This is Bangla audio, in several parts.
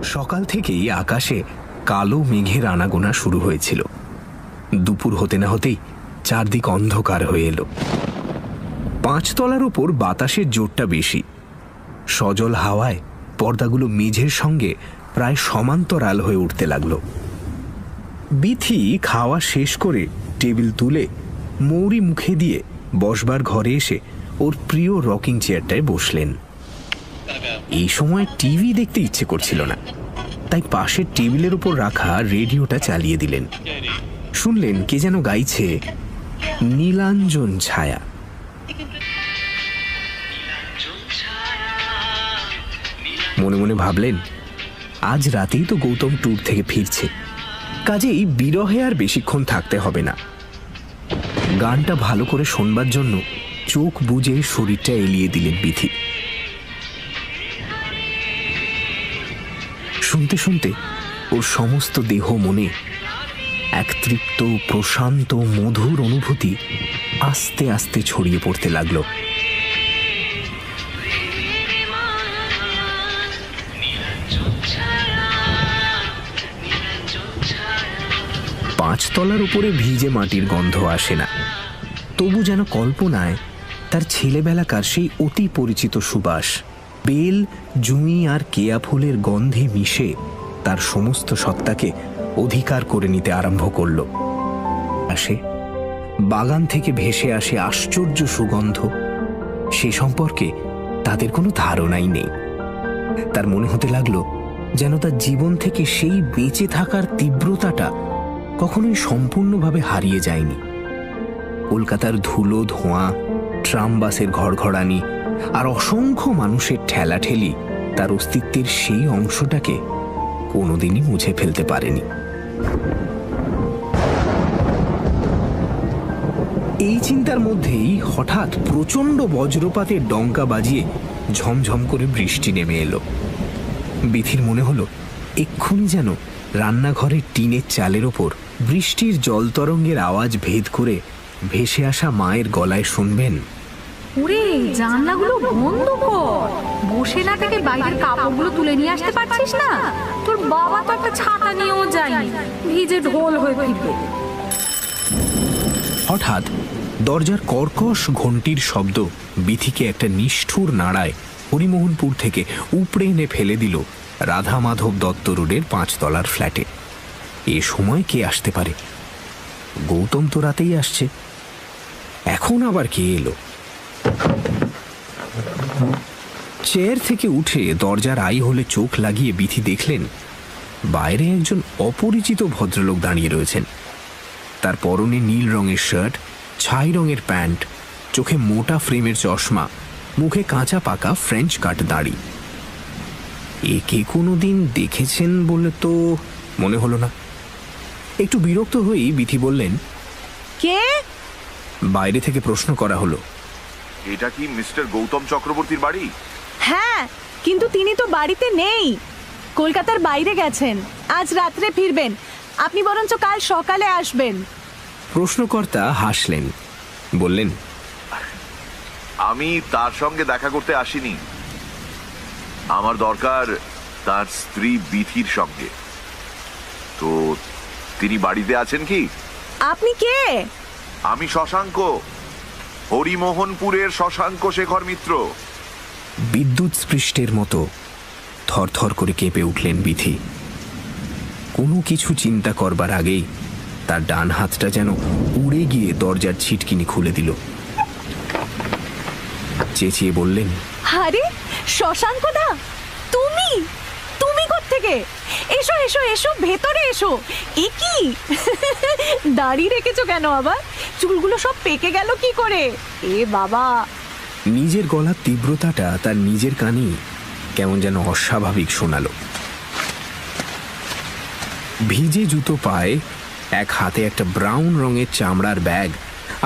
সকাল থেকেই আকাশে কালো মেঘের আনাগোনা শুরু হয়েছিল। দুপুর হতে না হতেই চারদিক অন্ধকার হয়ে এলো। 5 তলার ওপর বাতাসের জোরটা বেশি। সজল হাওয়ায় পর্দাগুলো মেঝের সঙ্গে প্রায় সমান্তরাল হয়ে উঠতে লাগলো। বিথি খাওয়া শেষ করে টেবিল তুলে মৌরি মুখে দিয়ে বসবার ঘরে এসে ওর প্রিয় রকিং চেয়ারটায় বসলেন। এই সময় টিভি দেখতে ইচ্ছে করছিল না, তাই পাশের টেবিলের উপর রাখা রেডিওটা চালিয়ে দিলেন। শুনলেন কে যেন গাইছে নীলাঞ্জন ছায়া। মনে মনে ভাবলেন আজ রাতেই তো গৌতম ট্যুর থেকে ফিরছে, কাজেই বিরহে আর বেশিক্ষণ থাকতে হবে না। গানটা ভালো করে শোনবার জন্য চোখ বুজে শরীরটা এলিয়ে দিলেন বিথি। শুনতে শুনতে ওর সমস্ত দেহ মনে এক তৃপ্ত প্রশান্ত মধুর অনুভূতি আস্তে আস্তে ছড়িয়ে পড়তে লাগলো। পাঁচতলার উপরে ভিজে মাটির গন্ধ আসে না, তবু যেন কল্পনায় তার ছেলেবেলাকার সেই অতি পরিচিত সুবাস বেল, জুঁই আর কেয়া ফুলের গন্ধে মিশে তার সমস্ত সত্তাকে অধিকার করে নিতে আরম্ভ করল। আসে বাগান থেকে ভেসে আসে আশ্চর্য সুগন্ধ, সে সম্পর্কে তাদের কোনো ধারণাই নেই। তার মনে হতে লাগলো যেন তার জীবন থেকে সেই বেঁচে থাকার তীব্রতাটা কখনোই সম্পূর্ণভাবে হারিয়ে যায়নি। কলকাতার ধুলো ধোঁয়া, ট্রাম বাসের ঘড়ঘড়ানি আর অসংখ্য মানুষের ঠেলাঠেলি তার অস্তিত্বের সেই অংশটাকে কোনোদিনই মুছে ফেলতে পারেনি। এই চিন্তার মধ্যেই হঠাৎ প্রচণ্ড বজ্রপাতের ডঙ্কা বাজিয়ে ঝমঝম করে বৃষ্টি নেমে এলো। বিথির মনে হলো এক্ষুনি যেন রান্নাঘরের টিনের চালের ওপর বৃষ্টির জলতরঙ্গের আওয়াজ ভেদ করে ভেসে আসা মায়ের গলায় শুনবেন, ওরে জানলাগুলো বন্ধ কর, বসে না থেকে বাইরের কাপড়গুলো তুলে নিয়ে আসতে পারছিস না? তোর বাবা তো একটা ছাতা নিয়েও যায়নি, ভিজে ঢোল হয়ে ফিরবে। হঠাৎ দরজার কর্কশ ঘণ্টির শব্দ বিথিকে একটা নিষ্ঠুর নাড়ায় হরিমোহনপুর থেকে উপড়ে এনে ফেলে দিল রাধা মাধব দত্ত রোডের 5 তলার ফ্ল্যাটে। এ সময় কে আসতে পারে? গৌতম তো রাতেই আসছে, এখন আবার কে এলো? চেয়ার থেকে উঠে দরজার আই হলে চোখ লাগিয়ে বিথি দেখলেন বাইরে একজন অপরিচিত ভদ্রলোক দাঁড়িয়ে রয়েছেন। তার পরনে নীল রঙের শার্ট, ছাই রঙের প্যান্ট, চোখে মোটা ফ্রেমের চশমা, মুখে কাঁচা পাকা ফ্রেঞ্চ কাট দাড়ি। একে কোনোদিন দেখেছেন বলে তো মনে হলো না। একটু বিরক্ত হয়েই বিথি বললেন, কে? বাইরে থেকে প্রশ্ন করা হলো, এটা কি মিস্টার গৌতম চক্রবর্তীর বাড়ি? হ্যাঁ, কিন্তু তিনি তো বাড়িতে নেই, কলকাতার বাইরে গেছেন, আজ রাত্রে ফিরবেন। আপনি বরঞ্চ কাল সকালে আসবেন। প্রশ্নকর্তা হাসলেন, বললেন, আমি তার সঙ্গে দেখা করতে আসিনি, আমার দরকার তার স্ত্রী বিথির সঙ্গে। তো তিনি বাড়িতে আছেন কি? আপনি কে? আমি শশাঙ্ক, হরিমোহনপুরের শশাঙ্ক শেখর মিত্র। বিদ্যুৎ স্পৃষ্টের মতো থরথর করে কেঁপে উঠলেন বিথি। কোনো কিছু চিন্তা করবার আগেই তার ডান হাতটা যেন উড়ে গিয়ে দরজার ছিটকিনি খুলে দিল। চেঁচিয়ে বললেন, আরে শশাঙ্ক দা, তুমি তুমি কোত্থেকে? এসো এসো এসো, ভেতরে এসো। এ কি দাড়ি রেখেছো কেন আবার? চুলগুলো সব পেকে গেল কি করে? এ বাবা! নিজের গলার তীব্রতাটা তার নিজের কানেই কেমন যেন অস্বাভাবিক শোনালো। ভিজে জুতো পায়ে, এক হাতে একটা ব্রাউন রঙের চামড়ার ব্যাগ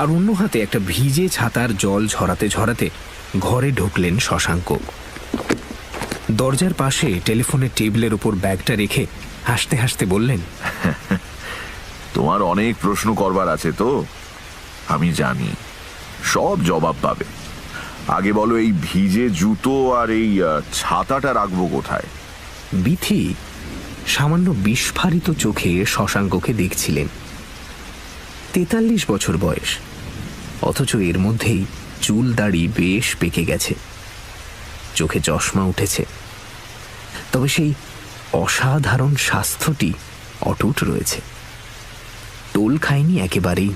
আর অন্য হাতে একটা ভিজে ছাতার জল ঝরাতে ঝরাতে ঘরে ঢুকলেন শশাঙ্ক। দরজার পাশে টেলিফোনের টেবিলের ওপর ব্যাগটা রেখে হাসতে হাসতে বললেন, তোমার অনেক প্রশ্ন করবার আছে তো, আমি জানি, সব জবাব পাবে। আগে বলো, এই ভিজে জুতো আর এই ছাতাটা রাখবো কোথায়? বিথি সামান্য বিস্ফারিত চোখে শশাঙ্ককে দেখছিলেন। 43 বছর বয়স, অথচ এর মধ্যেই চুল দাড়ি বেশ পেকে গেছে, চোখে চশমা উঠেছে, তবে সেই অসাধারণ স্বাস্থ্যটি অটুট রয়েছে, টোল খায়নি একেবারেই।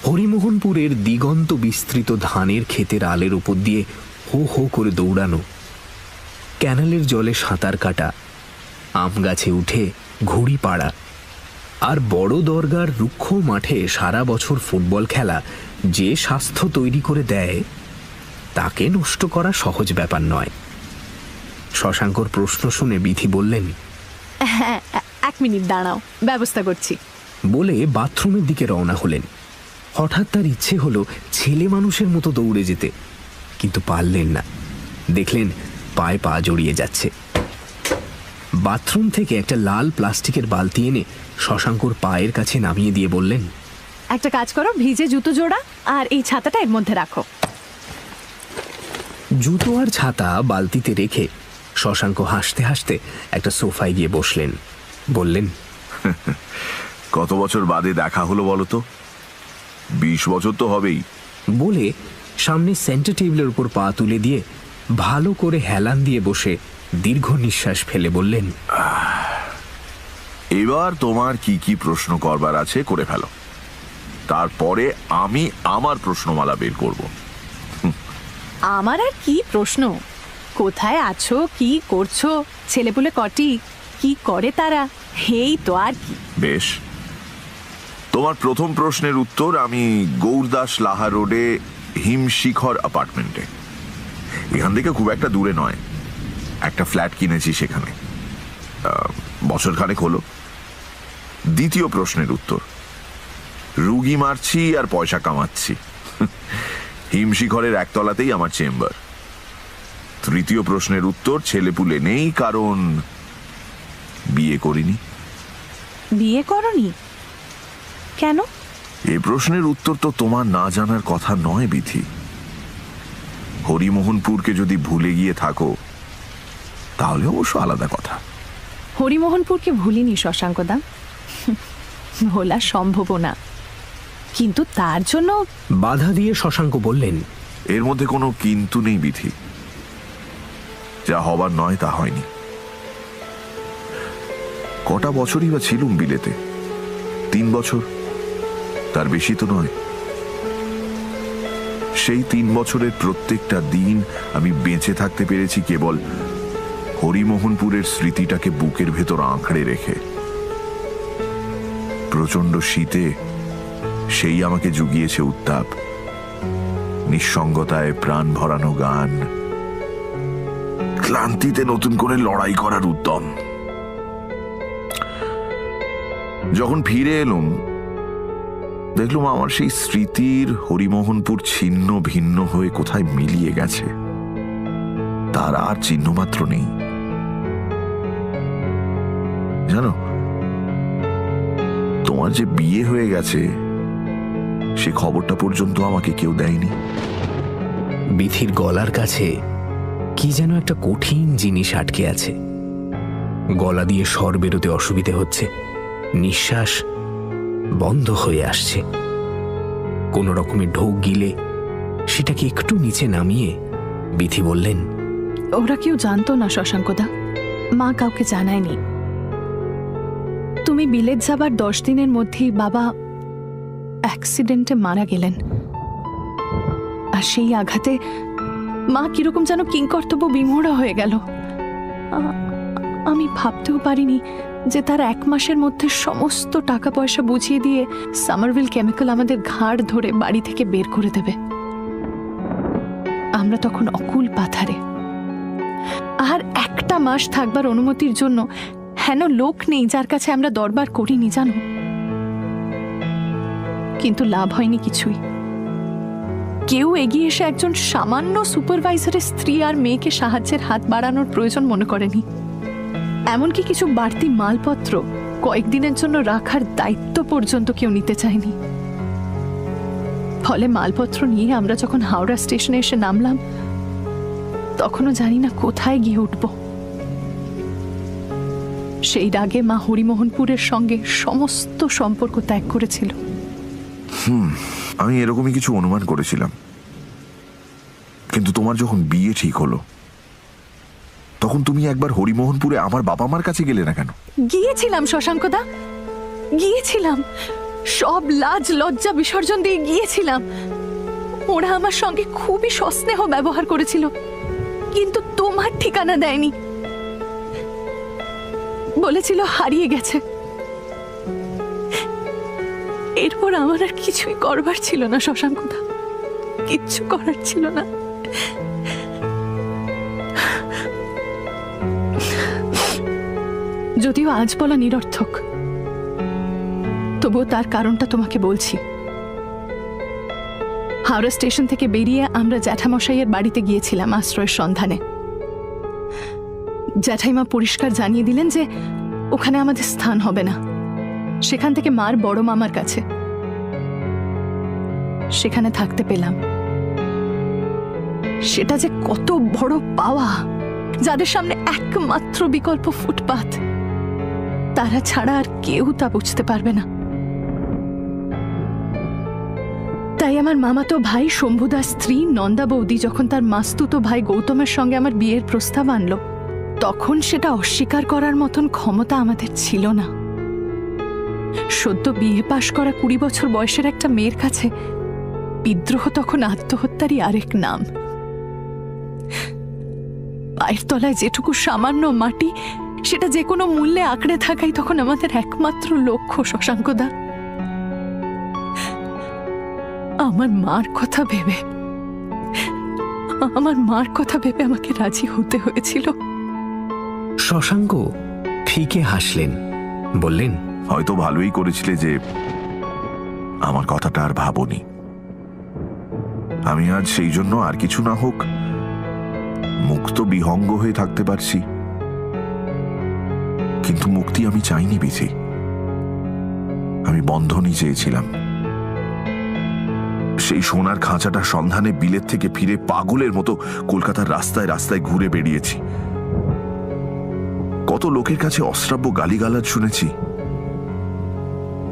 হরিমোহনপুরের দিগন্ত বিস্তৃত ধানের ক্ষেতের আলের উপর দিয়ে হো হো করে দৌড়ানো, ক্যানালের জলে সাঁতার কাটা, আম গাছে উঠে ঘুড়ি পাড়া, আর বড় দরগার রুক্ষ মাঠে সারা বছর ফুটবল খেলা যে স্বাস্থ্য তৈরি করে দেয়, তাকে নষ্ট করা সহজ ব্যাপার নয়। শশাঙ্কর প্রশ্ন শুনে বিথি বললেন, হ্যাঁ, 1 মিনিট দাঁড়াও, ব্যবস্থা করছি। বলে বাথরুমের দিকে রওনা হলেন। হঠাৎ তার ইচ্ছে হলো ছেলে মানুষের মতো দৌড়ে যেতে, কিন্তু পারলেন না। দেখলেন পায়ে পা জড়িয়ে যাচ্ছে। বাথরুম থেকে একটা লাল প্লাস্টিকের বালতি এনে শশাঙ্কর পায়ের কাছে নামিয়ে দিয়ে বললেন, একটা কাজ করো, ভিজে জুতো জোড়া আর এই ছাতাটা এর মধ্যে রাখো। জুতো আর ছাতা বালতিতে রেখে শশাঙ্ক হাসতে হাসতে একটা সোফায় গিয়ে বসলেন। বললেন, কত বছর বাদে দেখা হলো বলো তো? 20 বছর তো হবেই। বলে সামনে সেন্টার টেবিলের উপর পা তুলে দিয়ে ভালো করে হেলান দিয়ে বসে দীর্ঘ নিঃশ্বাস ফেলে বললেন, এবার তোমার কি কি প্রশ্ন করবার আছে করে ফেলো, তারপরে আমি আমার প্রশ্নমালা বের করব। আমার আর কি প্রশ্ন? কোথায় আছো, কি করছো, ছেলেপুলে কটি, কি করে তারা, এই তো আর কি। বেশ, তোমার প্রথম প্রশ্নের উত্তর আমি গৌরদাস লাহা রোডে হিমশিখর অ্যাপার্টমেন্টে, এখান থেকে খুব একটা দূরে নয়, একটা ফ্ল্যাট কিনেছি সেখানে, বছরখানেক হলো। দ্বিতীয় প্রশ্নের উত্তর, রুগী মারছি আর পয়সা কামাচ্ছি, হিমশিখরের একতলাতেই আমার চেম্বার। তৃতীয় প্রশ্নের উত্তর, ছেলেপুলে নেই কারণ বিয়ে করিনি। বিয়ে করনি কেন? এই প্রশ্নের উত্তর তো তোমার না জানার কথা নয় বিথি। হরিমোহনপুরকে যদি ভুলে গিয়ে থাকো তাহলে অবশ্য আলাদা কথা। হরিমোহনপুরকে ভুলিনি শশাঙ্কদা, ভোলা সম্ভব না, কিন্তু তার জন্য বাধা দিয়ে শশাঙ্ক বললেন, এর মধ্যে কোনো কিন্তু নেই বিথি, যা হবার নয় তা হয়নি। কটা বছরই বা ছিলুম বিলেতে? 3 বছর, তার বেশি তো নয়। সেই 3 বছরের প্রত্যেকটা দিন আমি বেঁচে থাকতে পেরেছি কেবল হরিমোহনপুরের স্মৃতিটাকে বুকের ভেতর আঁকড়ে রেখে। প্রচন্ড শীতে সেই আমাকে জুগিয়েছে উত্তাপ, নিঃসঙ্গতায় প্রাণ ভরানো গান, ক্লান্তিতে নতুন করে লড়াই করার উদ্যম। যখন ফিরে এলুম দেখলুম আমার সেই স্মৃতির হরিমোহনপুর ছিন্ন ভিন্ন হয়ে কোথায় মিলিয়ে গেছে, তার আর চিহ্ন মাত্র নেই। জানো, তোমার যে বিয়ে হয়ে গেছে সে খবরটা পর্যন্ত আমাকে কেউ দেয়নি। বিথির গলার কাছে কি যেন একটা কঠিন জিনিস আটকে আছে, গলা দিয়ে স্বর বেরোতে অসুবিধে হচ্ছে, নিঃশ্বাস বন্ধ হয়ে আসছে। কোনো রকমে ঢোক গিলে সেটাকে একটু নিচে নামিয়ে বিথি বললেন, ওরা কেউ জানতো না শশাঙ্কদা, মা কাউকে জানায়নি। তুমি বিলেত যাবার 10 দিনের মধ্যেই বাবা অ্যাক্সিডেন্টে মারা গেলেন, আর সেই আঘাতে মা কিরকম যেন কিংকর্তব্য বিমূঢ় হয়ে গেল। আমি ভাবতেও পারিনি যে তার 1 মাসের মধ্যে সমস্ত টাকা পয়সা বুঝিয়ে দিয়ে সামারভিল কেমিক্যাল আমাদের ঘাড় ধরে বাড়ি থেকে বের করে দেবে। আমরা তখন অকুল পাথারে, আর 1টা মাস থাকবার অনুমতির জন্য হেন লোক নেই যার কাছে আমরা দরবার করিনি জানো। কিন্তু লাভ হয়নি কিছুই। কেউ এগিয়ে এসে একজন সামান্য সুপারভাইজারের স্ত্রী আর মেয়েকে সাহায্যের হাত বাড়ানোর প্রয়োজন মনে করেনি। এমনকি কিছু বাড়তি মালপত্র কয়েকদিনের জন্য রাখার দায়িত্ব পর্যন্ত কেউ নিতে চায়নি। ফলে মালপত্র নিয়ে আমরা যখন হাওড়া স্টেশনে এসে নামলাম তখনও জানি না কোথায় গিয়ে উঠব। সেই রাগে মা হরিমোহনপুরের সঙ্গে সমস্ত সম্পর্ক ত্যাগ করেছিল। আমি এরকমই কিছু অনুমান করেছিলাম, কিন্তু তোমার যখন বিয়ে ঠিক হলো তখন তুমি একবার হরিমোহনপুরে আমার বাবা মার কাছে গেলে না কেন? গিয়েছিলাম শশাঙ্কদা, গিয়েছিলাম, সব লাজ লজ্জা বিসর্জন দিয়ে গিয়েছিলাম। ওরা আমার সঙ্গে খুবই সস্নেহ ব্যবহার করেছিল, কিন্তু তোমার ঠিকানা দেয়নি, বলেছিল হারিয়ে গেছে। এরপর আমার আর কিছুই করবার ছিল না শশাঙ্কদা, কিচ্ছু করার ছিল না। যদিও আজ বলা নিরর্থক, তবুও তার কারণটা তোমাকে বলছি। হাওড়া স্টেশন থেকে বেরিয়ে আমরা জ্যাঠামশাইয়ের বাড়িতে গিয়েছিলাম আশ্রয়ের সন্ধানে। জ্যাঠাইমা পরিষ্কার জানিয়ে দিলেন যে ওখানে আমাদের স্থান হবে না, সেখান থেকে মার বড় মামার কাছে। সেখানে থাকতে পেলাম। সেটা যে কত বড় পাওয়া, যাদের সামনে একমাত্র বিকল্প ফুটপাত, তারা ছাড়া আর কেউ তা বুঝতে পারবে না। তাই আমার মামাতো ভাই শম্ভুদার স্ত্রী নন্দা বৌদি যখন তার মাস্তুতো ভাই গৌতমের সঙ্গে আমার বিয়ের প্রস্তাব আনলো, তখন সেটা অস্বীকার করার মতন ক্ষমতা আমাদের ছিল না। সদ্য বিয়ে পাশ করা 20 বছর বয়সের একটা মেয়ের কাছে বিদ্রোহ তখন আত্মহত্যারই আরেক নাম। পায়ের তলায় যেটুকু সামান্য মাটি, সেটা যে কোনো মূল্যে আঁকড়ে থাকাই তখন আমাদের একমাত্র লক্ষ্য শশাঙ্কদা। আমার মার কথা ভেবে আমাকে রাজি হতে হয়েছিল। শশাঙ্ক ফিকে হাসলেন, বললেন, হয়তো ভালোই করেছিলে যে আমার কথাটা আর ভাবনি। আমি আজ সেই জন্য আর কিছু না হোক মুক্ত বিহঙ্গ হয়ে থাকতে পারছি, কিন্তু মুক্তি আমি চাইনি বিধি, আমি বন্ধনই চেয়েছিলাম। সেই সোনার খাঁচাটার সন্ধানে বিলেত থেকে ফিরে পাগলের মতো কলকাতার রাস্তায় রাস্তায় ঘুরে বেরিয়েছি। কত লোকের কাছে অশ্রাব্য গালিগালাজ শুনেছি,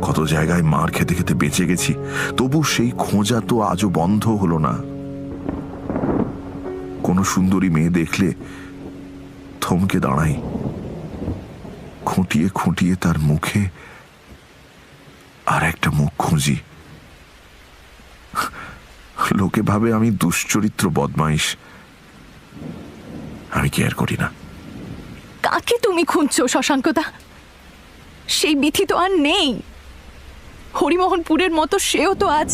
কত জায়গায় মার খেতে খেতে বেঁচে গেছি, তবু সেই খোঁজা তো আজও বন্ধ হলো না। কোন সুন্দরী মেয়ে দেখলে থমকে দাঁড়াই, খুঁটিয়ে খুঁটিয়ে তার মুখে আর একটা মুখ খুঁজি। লোকে ভাবে আমি দুশ্চরিত্র বদমাইশ, আমি কেয়ার করি না। কাকে তুমি খুঁজছো শশাঙ্কদা? সেই বিথি তো আর নেই। হরিমোহনপুরের মতো সেও তো আজ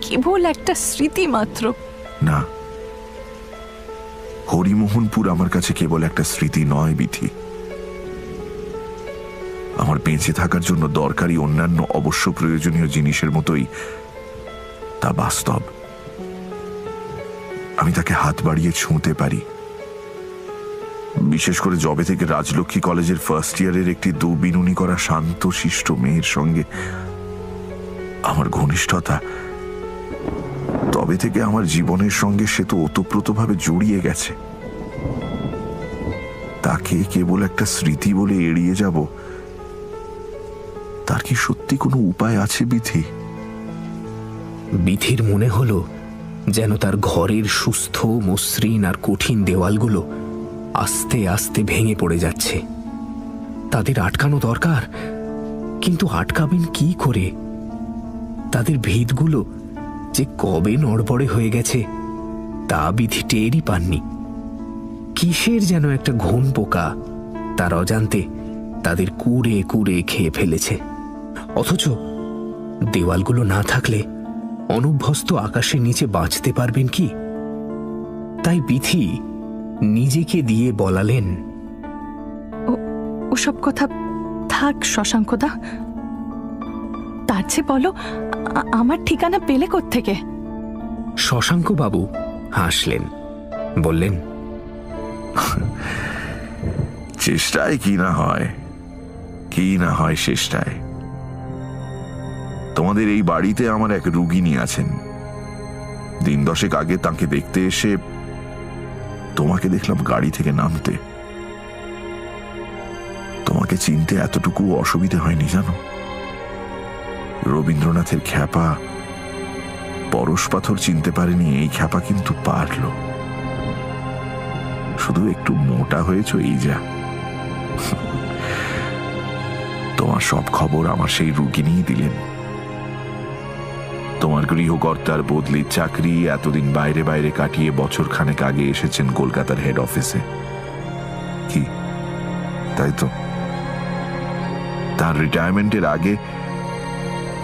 কেবল একটা স্মৃতি মাত্র। না, হরিমোহনপুর আমার কাছে কেবল একটা স্মৃতি নয় বিথি, আমার বেঁচে থাকার জন্য দরকারি অন্যান্য অবশ্য প্রয়োজনীয় জিনিসের মতোই তা বাস্তব। আমি তাকে হাত বাড়িয়ে ছুঁতে পারি। বিশেষ করে যবে থেকে রাজলক্ষ্মী কলেজের ফার্স্ট ইয়ারের একটি দুবিনুনি করা শান্ত শিষ্ট মেয়ের সঙ্গে আমার ঘনিষ্ঠতা, তবে থেকে আমার জীবনের সঙ্গে সে তো ওতপ্রোতভাবে জড়িয়ে গেছে। তাকে কেবল একটা স্মৃতি বলে এড়িয়ে যাব, তার কি সত্যি কোনো উপায় আছে বিধি? বিধির মনে হলো যেন তার ঘরের সুস্থ মসৃণ আর কঠিন দেওয়ালগুলো আস্তে আস্তে ভেঙে পড়ে যাচ্ছে। তাদের আটকানো দরকার, কিন্তু আটকাবেন কি করে? তাদের ভিতগুলো যে কবে নড়বড়ে হয়ে গেছে তা বিধি টেরই পাননি। কিসের যেন একটা ঘুণ পোকা তার অজান্তে তাদের কুড়ে কুড়ে খেয়ে ফেলেছে। অথচ দেওয়ালগুলো না থাকলে অনভ্যস্ত আকাশের নিচে বাঁচতে পারবেন কি? তাই বিধি নিজেকে দিয়ে বলালেন, ওসব কথা থাক শশাঙ্কদা, তার চেয়ে বলো আমার ঠিকানা পেলে কোত্থেকে? শশাঙ্ক বাবু হাসলেন, বললেন, চেষ্টায় কি না হয় চেষ্টায়। তোমাদের এই বাড়িতে আমার এক রুগিনী আছেন। দিন 10 আগে তাকে দেখতে এসে তোমাকে দেখলাম গাড়ি থেকে নামতে। তোমাকে আমাকে চিনতে এতটুকু অসুবিধে হয়নি জানো। রবীন্দ্রনাথের খ্যাপা পরশ পাথর চিনতে পারেনি, এই খ্যাপা কিন্তু পারল। শুধু একটু মোটা হয়েছ এই যা। তোমার সব খবর আমার সেই রুগিনীই দিলেন। তোমার গৃহকর্তার বদলি চাকরি, এতদিন বাইরে বাইরে কাটিয়ে বছর খানেক আগে এসেছেন কলকাতার হেড অফিসে। কি তাই তো? তার রিটায়ারমেন্টের আগে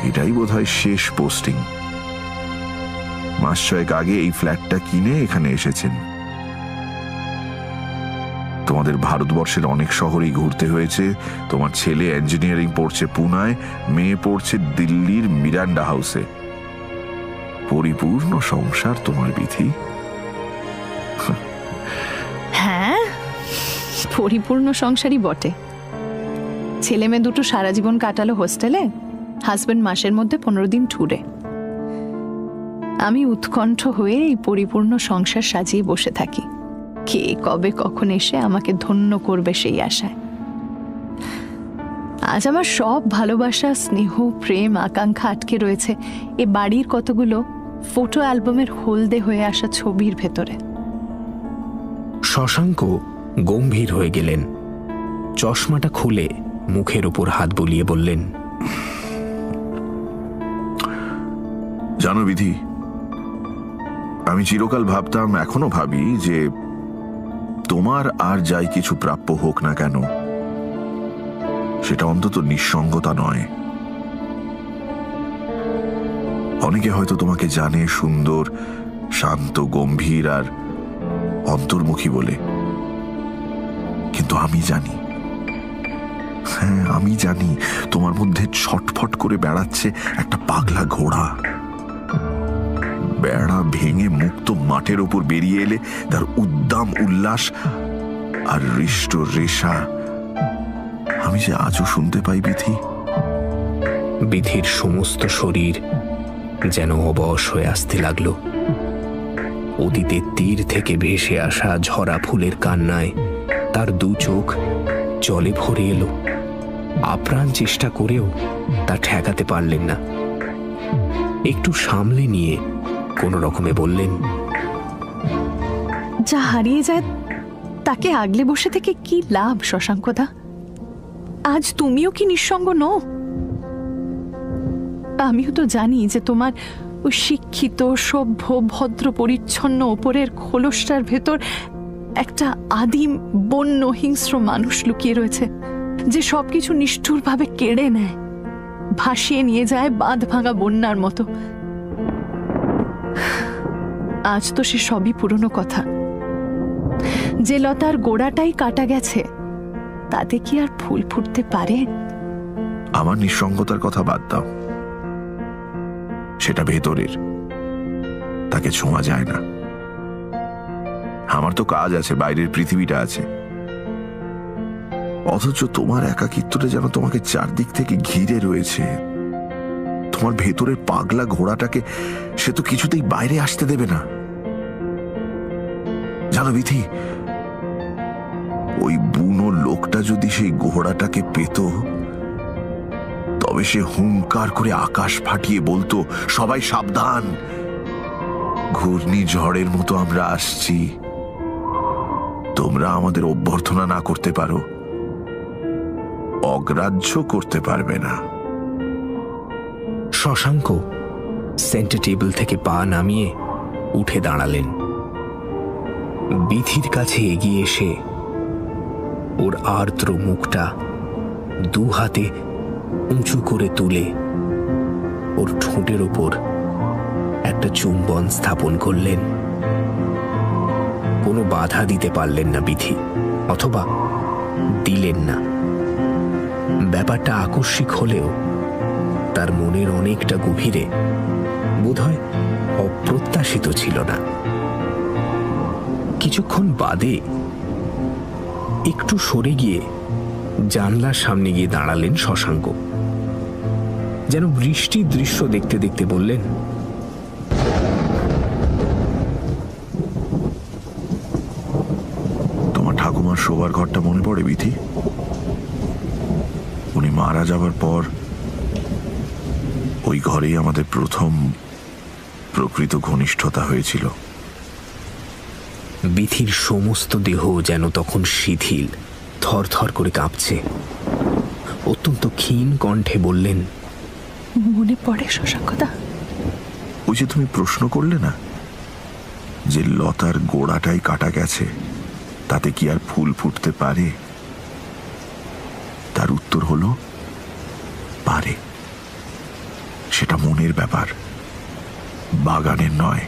এটাই বোধহয় শেষ পোস্টিং। মাস ছয়েক আগে এই ফ্ল্যাটটা কিনে এখানে এসেছেন। তোমাদের ভারতবর্ষের অনেক শহরেই ঘুরতে হয়েছে। তোমার ছেলে ইঞ্জিনিয়ারিং পড়ছে পুনায়, মেয়ে পড়ছে দিল্লির মিরান্ডা হাউসে। পরিপূর্ণ সংসার তোমার বিধি। হ্যাঁ, পরিপূর্ণ সংসারই বটে। ছেলে মেয়ে দুটো সারা জীবন কাটালো হোস্টেলে, হাজবেন্ড মাসের মধ্যে 15 দিন ট্যুরে। আমি উৎকণ্ঠ হয়ে এই পরিপূর্ণ সংসার সাজিয়ে বসে থাকি, কে কবে কখন এসে আমাকে ধন্য করবে সেই আশায়। আজ আমার সব ভালোবাসা, স্নেহ, প্রেম, আকাঙ্ক্ষা আটকে রয়েছে এ বাড়ির কতগুলো ফটো অ্যালবামের হলদে হয়ে আসা ছবির ভেতরে। শশাঙ্ক গম্ভীর হয়ে গেলেন। চশমাটা খুলে মুখের উপর হাত বুলিয়ে বললেন, জানো বিধি, আমি চিরকাল ভাবতাম, এখনো ভাবি, যে তোমার আর যাই কিছু প্রাপ্য হোক না কেন, সেটা অন্তত নিঃসঙ্গতা নয়। অনেকে হয়তো তোমাকে জানে সুন্দর, শান্ত, গম্ভীর আর অন্তর্মুখী বলে, কিন্তু আমি জানি, হ্যাঁ আমি জানি, তোমার মধ্যে ছটফট করে বেড়াচ্ছে একটা পাগলা ঘোড়া। বেড়া ভেঙে মুক্ত মাঠের ওপর বেরিয়ে এলে তার উদ্দাম উল্লাস আর হৃষ্ট রেশা আমি যে আজও শুনতে পাই বিধি। বিধির সমস্ত শরীর যেন অবশ হয়ে আসতে লাগলো। অতীতের তীর থেকে ভেসে আসা ঝরা ফুলের কান্নায় তার দু চোখ জলে ভরে এলো। আপ্রাণ চেষ্টা করেও তা ঠেকাতে পারলেন না। একটু সামলে নিয়ে কোনো রকমে বললেন, যা হারিয়ে যায় তাকে আগলে বসে থেকে কি লাভ শশাঙ্কদা? আজ তুমিও কি নিঃসঙ্গ নও? আমিও তো জানি যে তোমার ওই শিক্ষিত, সভ্য, ভদ্র, পরিচ্ছন্ন ওপরের খোলসটার ভেতর একটা আদিম, বন্য, হিংস্র মানুষ লুকিয়ে রয়েছে, যে সবকিছু নিষ্ঠুরভাবে কেড়ে নেয়, ভাসিয়ে নিয়ে যায় বাঁধ ভাঙা বন্যার মতো। আজ তো সে সবই পুরনো কথা। যে লতার গোড়াটাই কাটা গেছে, তাতে কি আর ফুল ফুটতে পারে? আমার নিঃসঙ্গতার কথা বাদ দাও, সেটা ভেতরের, তাকে ছোঁয়া যায় না। আমার তো কাজ আছে, বাইরের পৃথিবীটা আছে। অথচ তোমার একাকিত্বটা যেন তোমাকে চারদিক থেকে ঘিরে রয়েছে। তোমার ভেতরের পাগলা ঘোড়াটাকে সে তো কিছুতেই বাইরে আসতে দেবে না। জানো বিধি, ওই বুনো লোকটা যদি সেই ঘোড়াটাকে পেত, তবে সে হুঙ্কার করে আকাশ ফাটিয়ে বলতো, সবাই সাবধান, ঘূর্ণিঝড়ের মতো আমরা আসছি, তোমরা আমাদের অভ্যর্থনা না করতে পারো, অগ্রাহ্য করতে পারবে না। শশাঙ্ক সেন্টার টেবিল থেকে পা নামিয়ে উঠে দাঁড়ালেন। বিধির কাছে এগিয়ে এসে ওর আর্দ্র মুখটা দু হাতে উঁচু করে তুলে ওর ঠোঁটের ওপর একটা চুম্বন স্থাপন করলেন। কোনো বাধা দিতে পারলেন না বিধি, অথবা দিলেন না। ব্যাপারটা আকস্মিক হলেও তার মনের অনেকটা গভীরে বোধহয় অপ্রত্যাশিত ছিল না। কিছুক্ষণ বাদে একটু সরে গিয়ে জানলার সামনে গিয়ে দাঁড়ালেন শশাঙ্ক। যেন বৃষ্টির দৃশ্য দেখতে দেখতে বললেন, তোমার ঠাকুমার শোবার ঘরটা মনে পড়ে বিধি? উনি মারা যাবার পর ওই ঘরেই আমাদের প্রথম প্রকৃত ঘনিষ্ঠতা হয়েছিল। বিথির সমস্ত দেহ যেন তখন শিথিল, থরথর করে কাঁপছে। অত্যন্ত ক্ষীণ কণ্ঠে বললেন, মনে পড়ে শশাঙ্কদা? ওই যে তুমি প্রশ্ন করলে না যে লতার গোড়াটাই কাটা গেছে, তাতে কি আর ফুল ফুটতে পারে? তার উত্তর হলো পারে। সেটা মনের ব্যাপার, বাগানের নয়।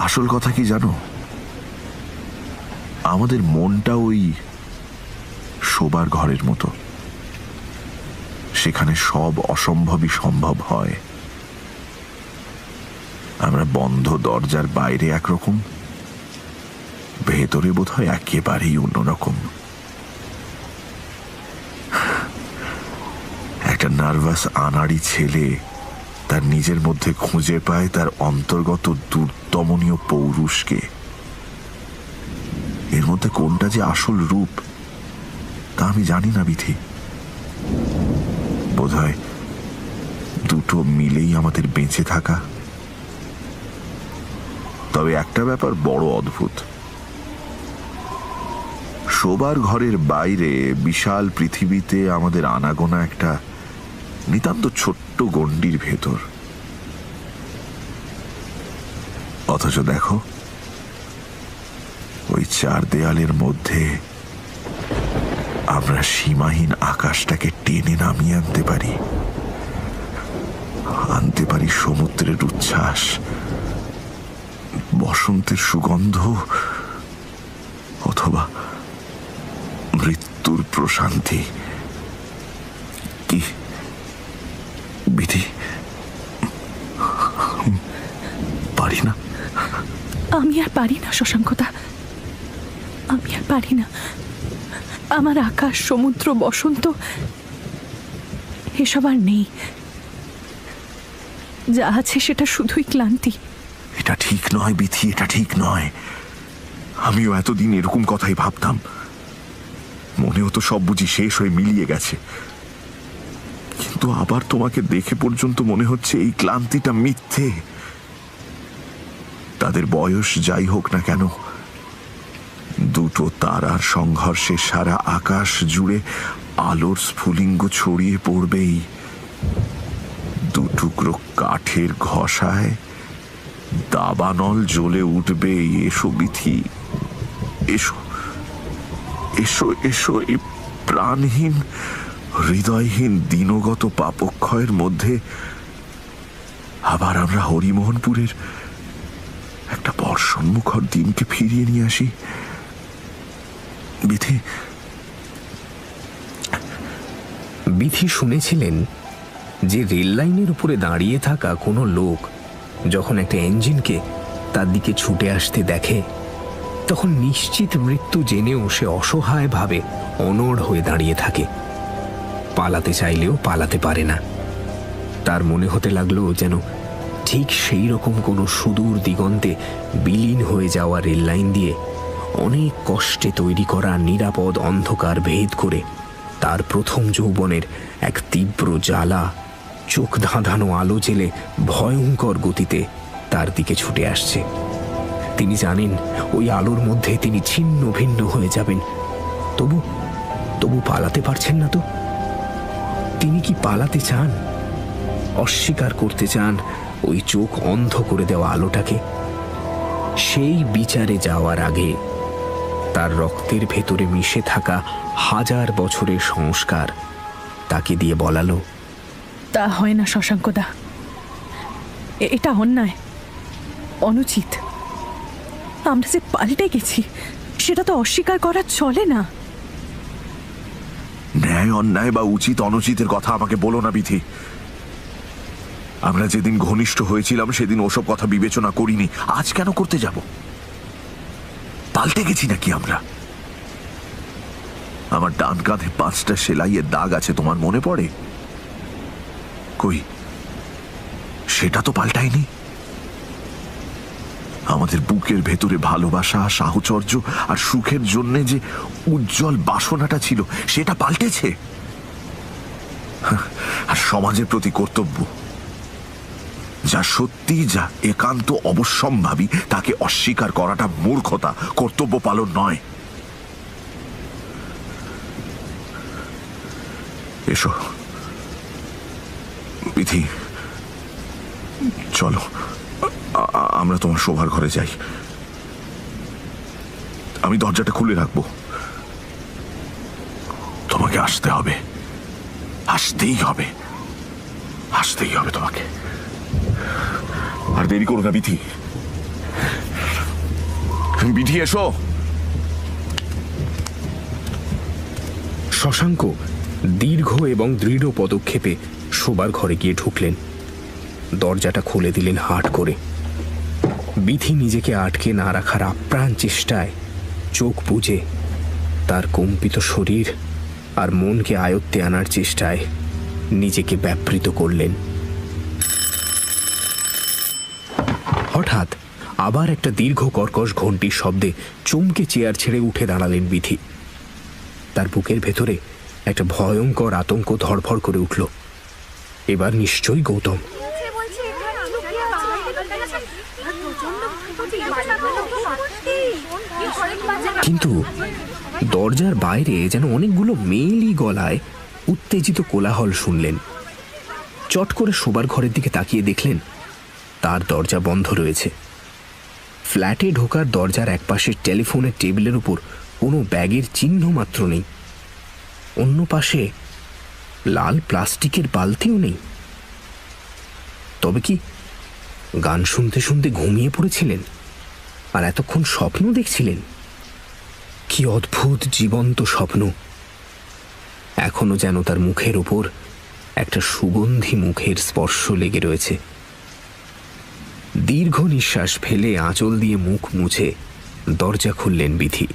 আসল কথা কি জানো, আমাদের মনটা ওই শোবার ঘরের মতো। সেখানে সব অসম্ভবই সম্ভব হয়। আমরা বন্ধ দরজার বাইরে একরকম, ভেতরে বোধহয় একেবারেই অন্যরকম। একটা নার্ভাস আনাড়ি ছেলে তার নিজের মধ্যে খুঁজে পায় তার অন্তর্গত দুর্দমনীয় পৌরুষকে। এর মধ্যে কোনটা যে আসল রূপ তা আমি জানি না বিথি। বোধহয় দুটো মিলেই আমাদের বেঁচে থাকা। তবে একটা ব্যাপার বড় অদ্ভুত, শোবার ঘরের বাইরে বিশাল পৃথিবীতে আমাদের আনাগোনা একটা নিতান্ত ছোট্ট গণ্ডির ভেতর। অথচ দেখো, ওই চার দেয়ালের মধ্যে আমরা সীমাহীন আকাশটাকে টেনে নামিয়ে আনতে পারি সমুদ্রের উচ্ছ্বাস, বসন্তের সুগন্ধ, অথবা মৃত্যুর প্রশান্তি। কি বিধি, পারি না। আমি আর পারি না শশাঙ্কদা, আমি আর পারি না। আমার আকাশ, সমুদ্র, বসন্ত এসব আর নেই। যা আছে সেটা শুধুই ক্লান্তি। এটা ঠিক নয় বিথি, এটা ঠিক নয়। আমিও এতদিন এরকম কথাই ভাবতাম। মনে হতো সব বুঝি শেষ হয়ে মিলিয়ে গেছে, কিন্তু আবার তোমাকে দেখে পর্যন্ত মনে হচ্ছে এই ক্লান্তিটা মিথ্যে। তাদের বয়স যাই হোক না কেন, দুটো তারার সংঘর্ষে সারা আকাশ জুড়ে আলোর স্ফুলিঙ্গ ছড়িয়ে পড়বেই। দুটুকরো কাঠের ঘষায় দাবানল জ্বলে উঠবে। এসো বিথি, এসো এসো এসো। এই প্রাণহীন, হৃদয়হীন, দিনগত পাপক্ষয়ের মধ্যে আবার আমরা হরিমোহনপুরের একটা বর্ষণমুখর দিনকে ফিরিয়ে নিয়ে আসি। বিথি, বিথি শুনেছিলেন যে রেল লাইনের উপরে দাঁড়িয়ে থাকা কোনো লোক যখন একটা ইঞ্জিনকে তার দিকে ছুটে আসতে দেখে, তখন নিশ্চিত মৃত্যু জেনেও সে অসহায়ভাবে অনড় হয়ে দাঁড়িয়ে থাকে। পালাতে চাইলেও পালাতে পারে না। তার মনে হতে লাগলো যেন ঠিক সেই রকম কোনো সুদূর দিগন্তে বিলীন হয়ে যাওয়া রেল লাইন দিয়ে অনেক কষ্টে তৈরি করা নিরাপদ অন্ধকার ভেদ করে তার প্রথম যৌবনের এক তীব্র জ্বালা চোখ ধাঁধানো আলো জেলে ভয়ঙ্কর গতিতে তার দিকে ছুটে আসছে। তিনি জানেন ওই আলোর মধ্যে তিনি ছিন্ন ভিন্ন হয়ে যাবেন। তবু পালাতে পারছেন না তো। তিনি কি পালাতে চান? অস্বীকার করতে চান ওই চোখ অন্ধ করে দেওয়া আলোটাকে? সেই বিচারে যাওয়ার আগে তার রক্তের ভেতরে মিশে থাকা হাজার বছরের সংস্কার তাকে দিয়ে বলালো, তা হয় না শশাঙ্কদা, এটা অন্যায়, অনুচিত। আমরা যে পাল্টে গেছি সেটা তো অস্বীকার করা চলে না। ন্যায় অন্যায় বা উচিত অনুচিতের কথা আমাকে বলো না বিথি। আমরা যেদিন ঘনিষ্ঠ হয়েছিলাম সেদিন ওসব কথা বিবেচনা করিনি। আজ কেন করতে যাব? পাল্টে গেছি নাকি আমরা? আমার ডান কাঁধে 5টা সেলাইয়ের দাগ আছে, তোমার মনে পড়ে? কই, সেটা তো পাল্টায়নি। আমার আমাদের বুকের ভেতরে ভালোবাসা, সাহচর্য আর সুখের জন্য যে উজ্জ্বল বাসনাটা ছিল সেটা পাল্টেছে। আর সমাজের প্রতি কর্তব্য, যা সত্যি, যা একান্ত অবশ্যম্ভাবী, তাকে অস্বীকার করাটা মূর্খতা, কর্তব্য পালন নয়। এসো বিধি, চলো আমরা তোমার শোবার ঘরে যাই। আমি দরজাটা খুলে রাখবো, তোমাকে আসতে হবে, আসতেই হবে, আসতেই হবে তোমাকে। আর দেরি করো না বিধি, বিধি এসো। শশাঙ্ক দীর্ঘ এবং দৃঢ় পদক্ষেপে শোবার ঘরে গিয়ে ঢুকলেন। দরজাটা খুলে দিলেন হাট করে। বিধি নিজেকে আটকে না রাখার আপ্রাণ চেষ্টায় চোখ বুজে তার কম্পিত শরীর আর মনকে আয়ত্তে আনার চেষ্টায় নিজেকে ব্যাপৃত করলেন। হঠাৎ আবার একটা দীর্ঘ কর্কশ ঘণ্টির শব্দে চমকে চেয়ার ছেড়ে উঠে দাঁড়ালেন বিধি। তার বুকের ভেতরে একটা ভয়ঙ্কর আতঙ্ক ধড়ফড় করে উঠল। এবার নিশ্চয়ই গৌতম। কিন্তু দরজার বাইরে যেন অনেকগুলো মেয়েলি গলায় উত্তেজিত কোলাহল শুনলেন। চট করে শোবার ঘরের দিকে তাকিয়ে দেখলেন তার দরজা বন্ধ রয়েছে। ফ্ল্যাটে ঢোকার দরজার একপাশে টেলিফোনের টেবিলের উপর কোনো ব্যাগের চিহ্ন মাত্র নেই। অন্য পাশে লাল প্লাস্টিকের বালতিও নেই। তবে কি গান শুনতে শুনতে ঘুমিয়ে পড়েছিলেন আর এতক্ষণ স্বপ্ন দেখছিলেন? কি অদ্ভুত জীবন্ত স্বপ্ন! এখনো যেন তার মুখের ওপর একটা সুগন্ধি মুখের স্পর্শ লেগে রয়েছে। দীর্ঘ নিঃশ্বাস ফেলে আঁচল দিয়ে মুখ মুছে দরজা খুললেন বিধি।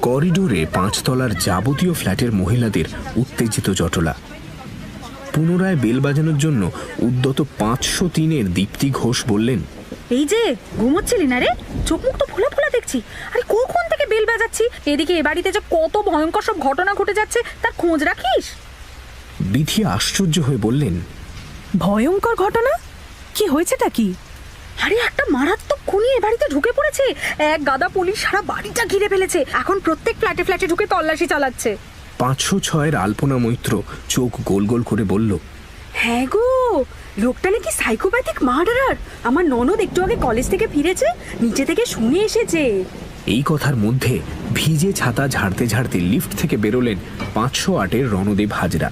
করিডোরে 5 তলার যাবতীয় ফ্ল্যাটের মহিলাদের উত্তেজিত জটলা। পুনরায় বেল বাজানোর জন্য উদ্যত 503-এর দীপ্তি ঘোষ বললেন, এই যে ঘুমোচ্ছিলি না রে? চোখ মুখ তো ফোলা ফোলা দেখছি। আরে কখন থেকে বেল বাজাচ্ছি? এদিকে এ বাড়িতে যে কত ভয়ঙ্কর সব ঘটনা ঘটে যাচ্ছে তার খোঁজ রাখিস? বিধি আশ্চর্য হয়ে বললেন, ভয়ঙ্কর ঘটনা? কি হয়েছেটা কি? আরে একটা মারাত্মক খুনি এ বাড়িতে ঢুকে পড়েছে। এক গাদা পুলিশ সারা বাড়িটা ঘিরে ফেলেছে। এখন প্রত্যেক ফ্ল্যাটে ফ্ল্যাটে ঢুকে তল্লাশি চালাচ্ছে। 506-এর আলপনা মৈত্র চোখ গোল গোল করে বলল, হ্যাঁ গো, লোকটা নাকি সাইকোপ্যাথিক মার্ডারার। আমার ননদ একটু আগে কলেজ থেকে ফিরেছে, নিচে থেকে শুনে এসেছে। এই কথার মধ্যে ভিজে ছাতা ঝাড়তে ঝাড়তে লিফট থেকে বেরোলেন 508-এর রণদেব হাজরা।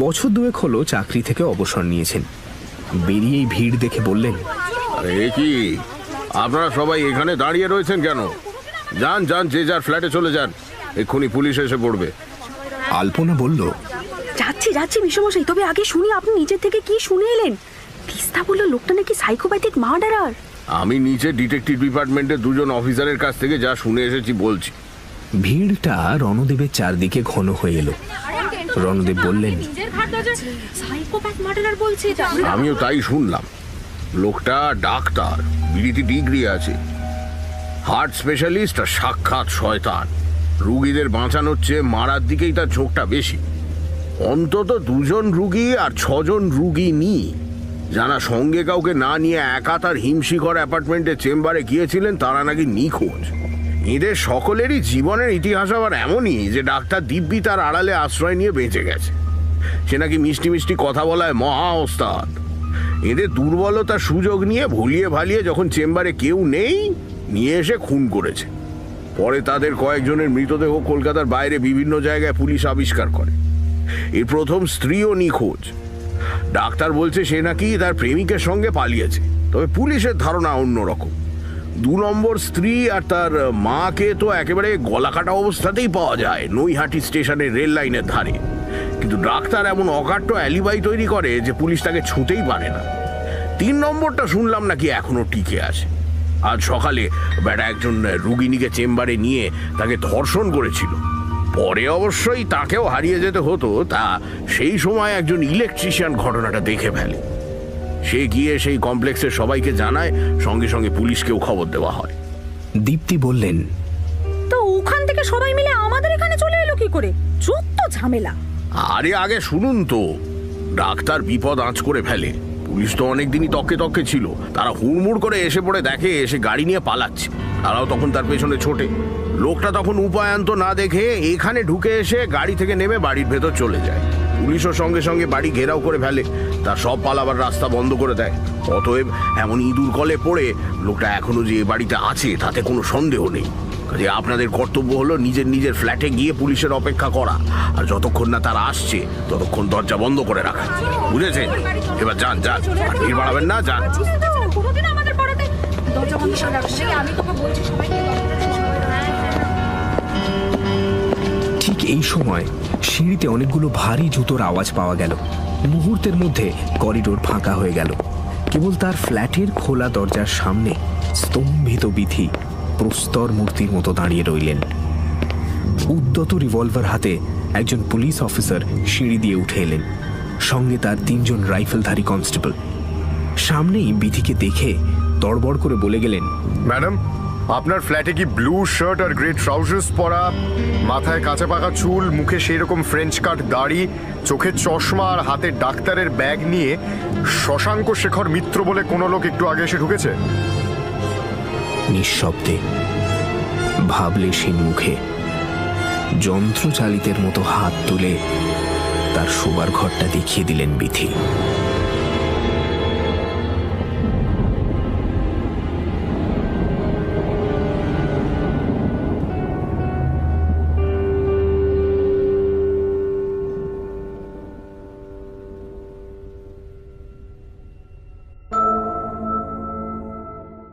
বছর 2 হলো চাকরি থেকে অবসর নিয়েছেন। বেরিয়েই ভিড় দেখে বললেন, এ কি, আপনারা সবাই এখানে দাঁড়িয়ে রয়েছেন কেন? যান যান, যে যার ফ্ল্যাটে চলে যান, এক্ষুনি পুলিশ এসে পড়বে। আলপনা বলল, যাচ্ছি যাচ্ছি মিশমশাই, তবে আগে শুনি আপনি নিজের থেকে কি শুনে এলেন। তিস্তা বলল লোকটা নাকি সাইকোপ্যাথিক মার্ডারার। আমি নিচে ডিটেকটিভ ডিপার্টমেন্টের 2 অফিসারের কাছ থেকে যা শুনে এসেছি বলছি। ভিড়টা রণদেবের চারদিকে ঘন হয়ে এলো। রণদেব বললেন, আমিও তাই শুনলাম। লোকটা ডাক্তার, বিড়িতে ডিগ্রি আছে, হার্ট স্পেশালিস্ট আর সাক্ষাৎ শয়তান। রুগীদের বাঁচানোর চেয়ে মারার দিকেই তার ঝোঁকটা বেশি। অন্তত 2 রুগী আর 6 রুগী নি যারা সঙ্গে কাউকে না নিয়ে একা তার হিমশিখর অ্যাপার্টমেন্টের চেম্বারে গিয়েছিলেন তারা নাকি নিখোঁজ। এদের সকলেরই জীবনের ইতিহাস আবার এমনই যে ডাক্তার দিব্যি তার আড়ালে আশ্রয় নিয়ে বেঁচে গেছে। সে নাকি মিষ্টি মিষ্টি কথা বলায় মহা ওস্তাদ। এদের দুর্বলতার সুযোগ নিয়ে ভুলিয়ে ভালিয়ে যখন চেম্বারে কেউ নেই নিয়ে এসে খুন করেছে। পরে তাদের কয়েকজনের মৃতদেহ কলকাতার বাইরে বিভিন্ন জায়গায় পুলিশ আবিষ্কার করে। এর প্রথম স্ত্রীও নিখোঁজ। ডাক্তার বলছে সে নাকি তার প্রেমিকের সঙ্গে পালিয়েছে, তবে পুলিশের ধারণা অন্যরকম। 2 নম্বর স্ত্রী আর তার মাকে তো একেবারে গলাকাটা অবস্থাতেই পাওয়া যায় নৈহাটি স্টেশনের রেল লাইনের ধারে। কিন্তু ডাক্তার এমন অকাট্য অ্যালিবাই তৈরি করে যে পুলিশ তাকে ছুঁতেই পারে না। 3 নম্বরটা শুনলাম নাকি এখনো টিকে আছে। আজ সকালে বেটা একজন রুগিনীকে চেম্বারে নিয়ে তাকে ধর্ষণ করেছিল। পরে অবশ্যই তাকেও হারিয়ে যেতে হতো, তা সেই সময় একজন ইলেকট্রিশিয়ান ঘটনাটা দেখে ফেলে। সে গিয়ে সেই কমপ্লেক্সের সবাইকে জানায়, সঙ্গে সঙ্গে পুলিশকেও খবর দেওয়া হয়। দীপ্তি বললেন, তো ওখান থেকে সবাই মিলে আমাদের এখানে চলে এলো কি করে? যত ঝামেলা। আরে আগে শুনুন তো, ডাক্তার বিপদ আঁচ করে ফেলে। পুলিশ তো অনেকদিনই তককে তককে ছিল, তারা হুড়মুড় করে এসে পড়ে দেখে এসে গাড়ি নিয়ে পালাচ্ছে। তারাও তখন তার পেছনে ছোটে। লোকটা তখন উপায়ান্ত না দেখে এখানে ঢুকে এসে গাড়ি থেকে নেমে বাড়ির ভেতর চলে যায়। পুলিশও সঙ্গে সঙ্গে বাড়ি ঘেরাও করে ফেলে, তার সব পালাবার রাস্তা বন্ধ করে দেয়। অতএব এমন ইঁদুর কলে পড়ে লোকটা এখনো যে এ বাড়িতে আছে তাতে কোনো সন্দেহ নেই। কাজে আপনাদের কর্তব্য হলো নিজের নিজের ফ্ল্যাটে গিয়ে পুলিশের অপেক্ষা করা, আর যতক্ষণ না তারা আসছে ততক্ষণ দরজা বন্ধ করে রাখা। বুঝেছেন? এবার যান যান, আর ভিড় বাড়াবেন না, যান। কোনোদিন আমাদের পাড়াতে দরজা বন্ধ করে রাখবে? আমি তোকে বলছি সবাইকে। ঠিক এই সময় সিঁড়িতে অনেকগুলো ভারী জুতোর আওয়াজ পাওয়া গেল। মুহূর্তের মধ্যে করিডোর ফাঁকা হয়ে গেল। কেবল তার ফ্ল্যাটের খোলা দরজার সামনে স্তম্ভিত বিধি প্রস্তর মূর্তির মতো দাঁড়িয়ে রইলেন। উদ্যত রিভলভার হাতে একজন পুলিশ অফিসার সিঁড়ি দিয়ে উঠে এলেন, সঙ্গে তার 3 জন রাইফেলধারী কনস্টেবল। সামনেই বিধিকে দেখে তড়বড় করে বলে গেলেন, ম্যাডাম, আপনার ফ্ল্যাটে কি ব্লু শার্ট আর গ্রে ট্রাউজার্স পরা, মাথায় কাঁচা পাকা চুল, মুখে সেই রকম ফ্রেঞ্চ কাট দাড়ি, চোখে চশমা আর হাতে ডাক্তারের ব্যাগ নিয়ে শশাঙ্ক শেখর মিত্র বলে কোনো লোক একটু আগে এসে ঢুকেছে? নিঃশব্দে ভাবলেশীন মুখে যন্ত্রচালিতের মতো হাত তুলে তার শোবার ঘরটা দেখিয়ে দিলেন বিধি।